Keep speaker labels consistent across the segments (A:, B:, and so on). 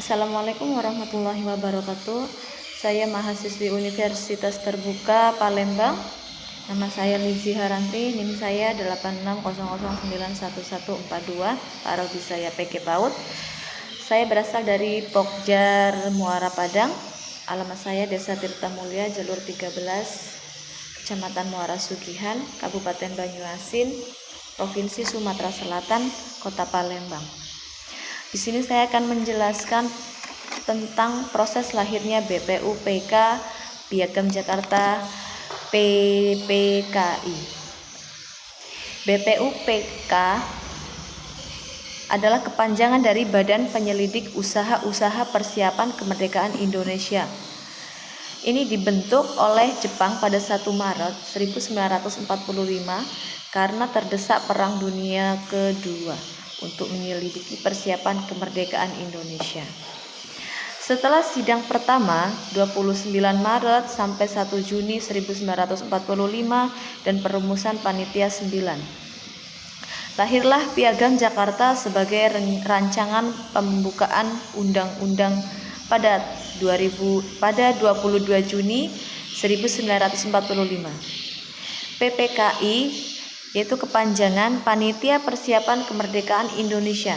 A: Assalamualaikum warahmatullahi wabarakatuh. Saya mahasiswi Universitas Terbuka Palembang. Nama saya Lizi Haranti, NIM saya 8600911142, parodi saya PG PAUD. Saya berasal dari Pokjar Muara Padang. Alamat saya Desa Tirta Mulia, Jalur 13, Kecamatan Muara Sugihan, Kabupaten Banyuasin, Provinsi Sumatera Selatan, Kota Palembang. Di sini saya akan menjelaskan tentang proses lahirnya BPUPK Piagam Jakarta PPKI. BPUPK adalah kepanjangan dari Badan Penyelidik Usaha-Usaha Persiapan Kemerdekaan Indonesia. Ini dibentuk oleh Jepang pada 1 Maret 1945 karena terdesak Perang Dunia Kedua untuk menyelidiki persiapan kemerdekaan Indonesia. Setelah sidang pertama 29 Maret sampai 1 Juni 1945 dan perumusan Panitia 9, lahirlah Piagam Jakarta sebagai rancangan pembukaan undang-undang pada 22 Juni 1945. PPKI yaitu kepanjangan Panitia Persiapan Kemerdekaan Indonesia.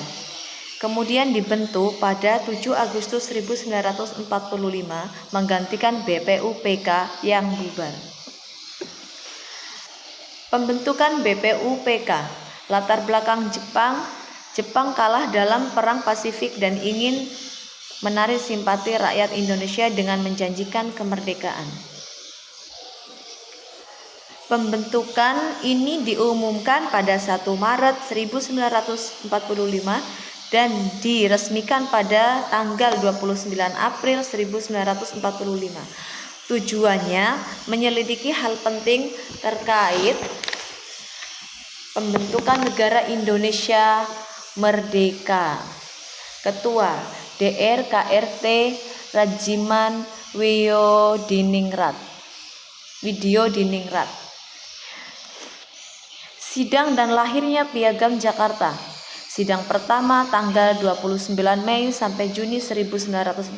A: Kemudian dibentuk pada 7 Agustus 1945 menggantikan BPUPK yang bubar. Pembentukan BPUPK, latar belakang Jepang kalah dalam Perang Pasifik dan ingin menarik simpati rakyat Indonesia dengan menjanjikan kemerdekaan. Pembentukan ini diumumkan pada 1 Maret 1945 dan diresmikan pada tanggal 29 April 1945. Tujuannya menyelidiki hal penting terkait pembentukan negara Indonesia merdeka. Ketua DR KRT Rajiman Widodiningrat. Sidang dan lahirnya Piagam Jakarta. Sidang pertama tanggal 29 Mei sampai Juni 1945,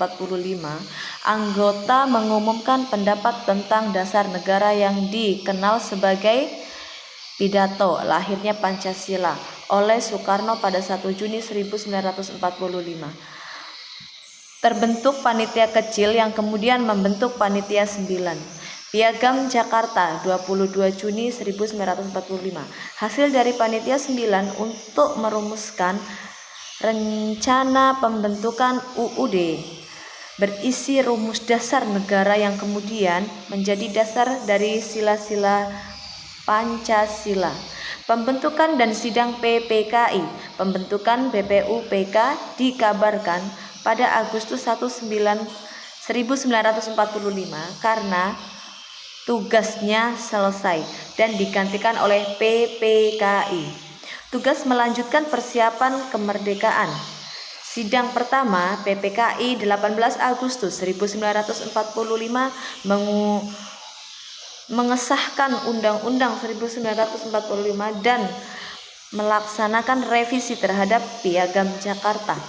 A: anggota mengumumkan pendapat tentang dasar negara yang dikenal sebagai Pidato Lahirnya Pancasila oleh Soekarno pada 1 Juni 1945. Terbentuk panitia kecil yang kemudian membentuk Panitia 9. Piagam Jakarta 22 Juni 1945. Hasil dari Panitia 9 untuk merumuskan rencana pembentukan UUD berisi rumus dasar negara yang kemudian menjadi dasar dari sila-sila Pancasila. Pembentukan dan sidang PPKI. Pembentukan BPUPK dikabarkan pada Agustus 1945 karena tugasnya selesai dan digantikan oleh PPKI. Tugas melanjutkan persiapan kemerdekaan. Sidang pertama PPKI 18 Agustus 1945 mengesahkan Undang-Undang 1945 dan melaksanakan revisi terhadap Piagam Jakarta.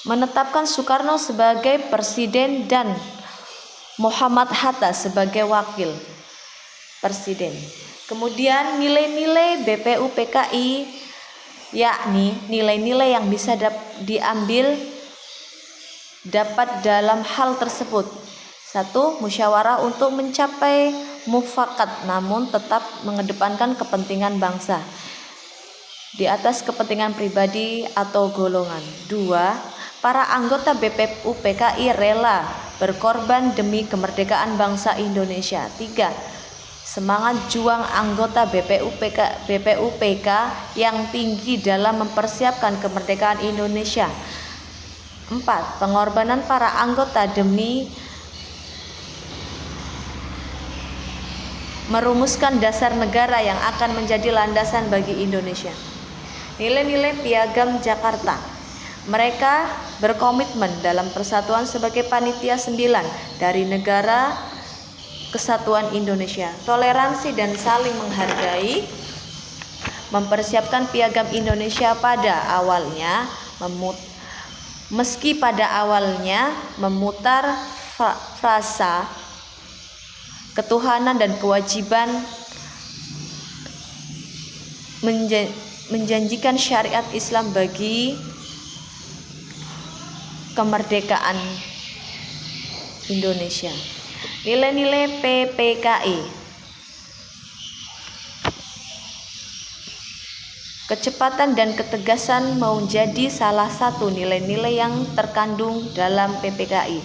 A: Menetapkan Soekarno sebagai presiden dan Muhammad Hatta sebagai wakil presiden. Kemudian nilai-nilai BPUPKI, yakni nilai-nilai yang bisa diambil dapat dalam hal tersebut. 1. Musyawarah untuk mencapai mufakat namun tetap mengedepankan kepentingan bangsa di atas kepentingan pribadi atau golongan. 2. Para anggota BPUPKI rela berkorban demi kemerdekaan bangsa Indonesia. 3. Semangat juang anggota BPUPK yang tinggi dalam mempersiapkan kemerdekaan Indonesia. 4. Pengorbanan para anggota demi merumuskan dasar negara yang akan menjadi landasan bagi Indonesia. Nilai-nilai Piagam Jakarta. Mereka berkomitmen dalam persatuan sebagai Panitia 9 dari Negara Kesatuan Indonesia, toleransi dan saling menghargai, mempersiapkan Piagam Indonesia pada awalnya Meski pada awalnya memutar frasa ketuhanan dan kewajiban menjanjikan syariat Islam bagi kemerdekaan Indonesia. Nilai-nilai PPKI. Kecepatan dan ketegasan menjadi salah satu nilai-nilai yang terkandung dalam PPKI.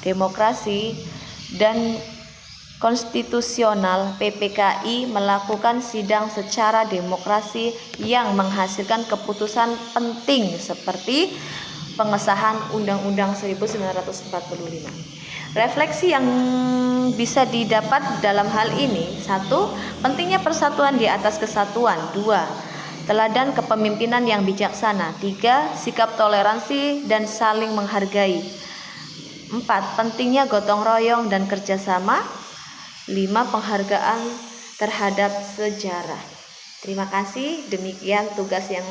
A: Demokrasi dan konstitusional. PPKI melakukan sidang secara demokrasi yang menghasilkan keputusan penting seperti pengesahan Undang-Undang 1945. Refleksi yang bisa didapat dalam hal ini: 1. Pentingnya persatuan di atas kesatuan. 2. Teladan kepemimpinan yang bijaksana. 3. Sikap toleransi dan saling menghargai. 4. Pentingnya gotong royong dan kerjasama. 5. Penghargaan terhadap sejarah. Terima kasih. Demikian tugas yang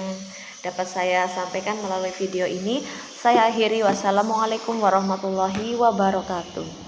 A: dapat saya sampaikan melalui video ini. Saya akhiri. Wassalamualaikum warahmatullahi wabarakatuh.